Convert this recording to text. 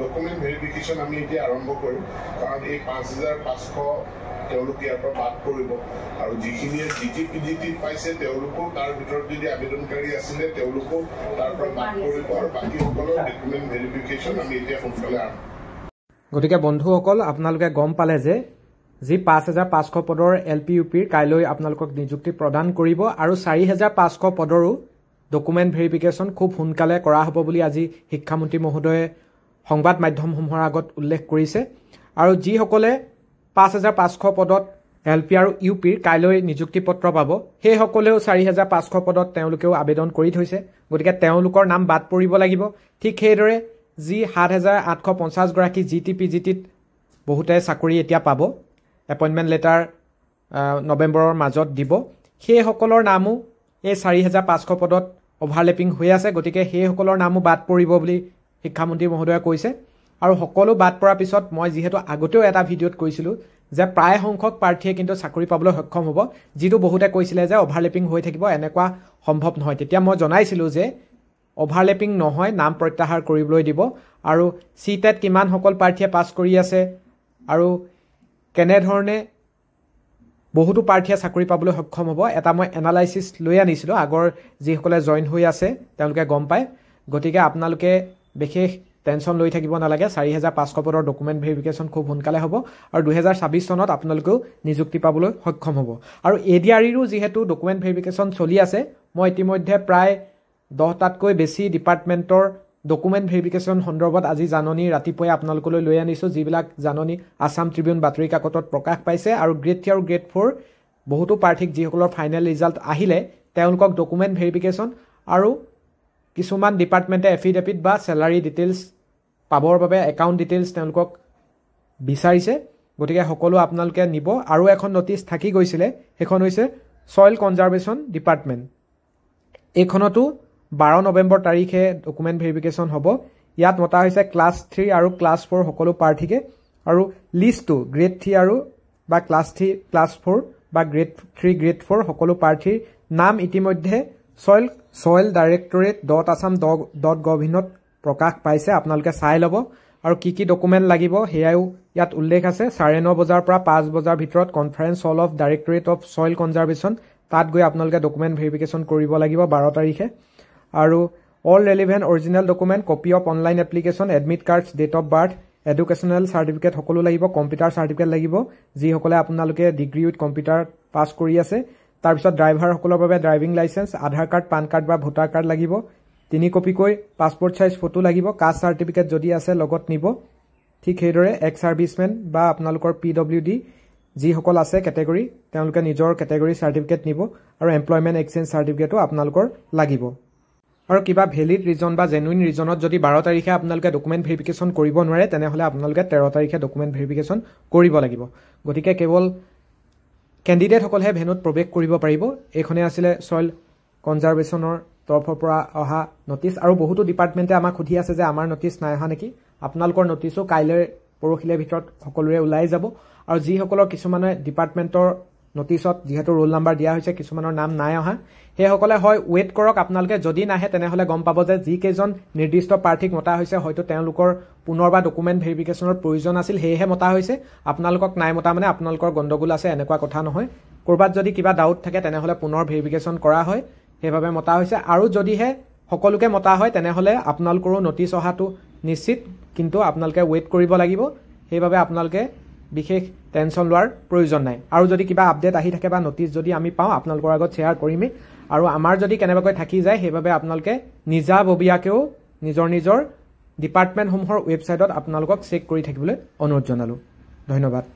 Document verification আমি এতিয়া আৰম্ভ কৰিম কাৰণ এই 5,500 তেওঁলোক ইয়াৰ পৰা বাদ পৰিব আৰু যিখিনিয়ে জিটিপিজিটিত পাইছে তেওঁলোকো তাৰ ভিতৰত যদি আবেদনকাৰী আছিলে তেওঁলোকো তাৰ পৰা বাদ পৰিব আৰু বাকীসকলৰ ডকুমেণ্ট ভেৰিফিকেশ্যন আমি এতিয়া সোনকালে আৰম্ভ কৰিম। গতিকে বন্ধুসকল আপোনালোকে গম পালে যে যি 5,500 পদৰ LPUPৰ কাইলৈ আপোনালোকক নিযুক্তি প্ৰদান কৰিব আৰু 4,500 পদৰো ডকুমেণ্ট ভেৰিফিকেশ্যন খুব সোনকালে কৰা হ'ব বুলি আজি শিক্ষামন্ত্ৰী মহোদয়ে সংবাদ মাধ্যমসমূহৰ আগত উল্লেখ কৰিছে আৰু যিসকলে 5,500 পদত LP আৰু UPৰ কাইলৈ নিযুক্তি পত্ৰ পাব সেইসকলেও 4,500 পদত তেওঁলোকেও আবেদন কৰি থৈছে গতিকে তেওঁলোকৰ নাম বাদ পৰিব লাগিব ঠিক সেইদৰে যি 7,850 গৰাকী জিটিপিজিটিত বহুতে চাকৰি এতিয়া পাব এপইণ্টমেণ্ট লেটাৰ নৱেম্বৰৰ মাজত দিব সেইসকলৰ নামো এই 4,500 পদত অভাৰলেপিং হৈ আছে গতিকে সেইসকলৰ নামো বাদ পৰিব বুলি শিক্ষামন্ত্ৰী মহোদয়ে কৈছে আৰু সকলো বাদ পৰাৰ পিছত মই যিহেতু আগতেও এটা ভিডিঅ'ত কৈছিলোঁ যে প্ৰায় সংখ্যক প্ৰাৰ্থীয়ে কিন্তু চাকৰি পাবলৈ সক্ষম হ'ব যিটো বহুতে কৈছিলে যে অভাৰলেপিং হৈ থাকিব এনেকুৱা সম্ভৱ নহয় তেতিয়া মই জনাইছিলোঁ যে অভাৰলেপিং নহয় নাম প্ৰত্যাহাৰ কৰিবলৈ দিব আৰু CTET কিমানসকল প্ৰাৰ্থীয়ে পাছ কৰি আছে আৰু কেনেধৰণে বহুতো প্ৰাৰ্থীয়ে চাকৰি পাবলৈ সক্ষম হ'ব এটা মই এনালাইচিছ লৈ আনিছিলোঁ আগৰ যিসকলে জইন হৈ আছে তেওঁলোকে গম পায় গতিকে আপোনালোকে বিশেষ টেনশ্যন লৈ থাকিব নালাগে 4,500 পদৰ ডকুমেণ্ট ভেৰিফিকেশ্যন খুব সোনকালে হ'ব আৰু 2026 চনত আপোনালোকেও নিযুক্তি পাবলৈ সক্ষম হ'ব আৰু ADREৰো যিহেতু ডকুমেণ্ট ভেৰিফিকেশ্যন চলি আছে মই ইতিমধ্যে প্ৰায় 10টাতকৈ বেছি ডিপাৰ্টমেণ্টৰ ডকুমেণ্ট ভেৰিফিকেশ্যন সন্দৰ্ভত আজি জাননী ৰাতিপুৱাই আপোনালোকলৈ লৈ আনিছোঁ যিবিলাক জাননী আছাম ট্ৰিবিউন বাতৰি কাকতত প্ৰকাশ পাইছে আৰু গ্ৰেড 3 আৰু গ্ৰেড 4 বহুতো প্ৰাৰ্থীক যিসকলৰ ফাইনেল ৰিজাল্ট আহিলে তেওঁলোকক ডকুমেণ্ট ভেৰিফিকেশ্যন আৰু কিছুমান ডিপাৰ্টমেণ্টে এফিডেভিট বা চেলাৰী ডিটেইলছ পাবৰ বাবে একাউণ্ট ডিটেইলছ তেওঁলোকক বিচাৰিছে গতিকে সকলো আপোনালোকে নিব আৰু এখন নটিচ থাকি গৈছিলে সেইখন হৈছে সয়েল কনজাৰভেশ্যন ডিপাৰ্টমেণ্ট এইখনতো 12 নৱেম্বৰ তাৰিখে ডকুমেণ্ট ভেৰিফিকেশ্যন হ'ব ইয়াত মতা হৈছে ক্লাছ 3 আৰু ক্লাছ 4 সকলো প্ৰাৰ্থীকে আৰু লিষ্টটো গ্ৰেড 3 আৰু বা ক্লাছ 3 ক্লাছ 4 বা গ্ৰেড 3 গ্ৰেড 4 সকলো প্ৰাৰ্থীৰ নাম ইতিমধ্যে সয়েল directorate.assam.gov ত প্ৰকাশ পাইছে আপোনালোকে চাই ল'ব আৰু কি ডকুমেণ্ট লাগিব সেয়াও ইয়াত উল্লেখ আছে 9:30 বজাৰ পৰা 5 বজাৰ ভিতৰত conference hall of directorate of soil conservation তাত গৈ আপোনালোকে ডকুমেণ্ট ভেৰিফিকেশ্যন কৰিব লাগিব 12 তাৰিখে আৰু all relevant original document copy of online application admit cards date of birth educational certificate সকলো লাগিব কম্পিউটাৰ চাৰ্টিফিকেট লাগিব যিসকলে আপোনালোকে ডিগ্ৰী উইথ কম্পিউটাৰ পাছ কৰি আছে তাৰপিছত ড্ৰাইভাৰসকলৰ বাবে ড্ৰাইভিং লাইচেন্স আধাৰ কাৰ্ড পান কাৰ্ড বা ভোটাৰ কাৰ্ড লাগিব 3 কপিকৈ পাছপোৰ্ট সাইজ ফটো লাগিব কাষ্ট চাৰ্টিফিকেট যদি আছে লগত নিব ঠিক সেইদৰে এক্স সাৰ্ভিসমেন বা আপোনালোকৰ PWD যিসকল আছে কেটেগৰী তেওঁলোকে নিজৰ কেটেগৰী চাৰ্টিফিকেট নিব আৰু এমপ্লয়মেণ্ট এক্সচেঞ্জ চাৰ্টিফিকেটো আপোনালোকৰ লাগিব আৰু কিবা ভেলিড ৰিজন বা জেনুইন ৰিজনত যদি 12 তাৰিখে আপোনালোকে ডকুমেণ্ট ভেৰিফিকেশ্যন কৰিব নোৱাৰে তেনেহলে আপোনালোকে 13 তাৰিখে ডকুমেণ্ট ভেৰিফিকেশ্যন কৰিব লাগিব গতিকে কেৱল কেণ্ডিডেট সকলহে ভেনুত প্ৰৱেশ কৰিব পাৰিব এইখনে আছিল সয়েল কনজাৰভেশ্যনৰ তৰফৰ পৰা অহা নটিচ আৰু বহুতো ডিপাৰ্টমেণ্টে আমাক সুধি আছে যে আমাৰ নটিচ নাই অহা নেকি আপোনালোকৰ নটিচো কাইলৈ পৰহিলে ভিতৰত সকলোৰে ওলাই যাব আৰু যিসকলৰ কিছুমানে ডিপাৰ্টমেণ্টৰ নটিচত যেহেতু ৰোল নাম্বাৰ দিয়া হৈছে কিছুমানৰ নাম নাই অহা সেইসকলে হয় ৱেইট কৰক আপোনালোকে যদি নাহে তেনেহলে গম পাব যে যি কেইজন নিৰ্দিষ্ট প্ৰাৰ্থীক মতা হৈছে হয়তো তেওঁলোকৰ পুনৰবা ডকুমেণ্ট ভেৰিফিকেশ্যনৰ প্ৰয়োজন আছিল সেয়েহে মতা হৈছে আপোনালোকক নাই মতা মানে আপোনালোকৰ গণ্ডগোল আছে এনেকুৱা কথা নহয় কৰবাত যদি কিবা ডাউট থাকে তেনেহলে পুনৰ ভেৰিফিকেশ্যন কৰা হয় সেইভাবে মতা হৈছে আৰু যদিহে সকলোকে মতা হয় তেনেহলে আপোনালোকৰো নটিচ অহাটো নিশ্চিত কিন্তু আপোনালোকে ৱেইট কৰিব লাগিব সেইভাবে আপোনালোকে বিশেষ টেনশ্যন লোৱাৰ প্ৰয়োজন নাই আৰু যদি কিবা আপডেট আহি থাকে বা নটিচ যদি আমি পাওঁ আপোনালোকৰ আগত শ্বেয়াৰ কৰিমেই আৰু আমাৰ যদি কেনেবাকৈ থাকি যায় সেইভাবে আপোনালোকে নিজাববীয়াকেও নিজৰ ডিপাৰ্টমেণ্টসমূহৰ ৱেবছাইটত আপোনালোকক চেক কৰি থাকিবলৈ অনুৰোধ জনালো ধন্যবাদ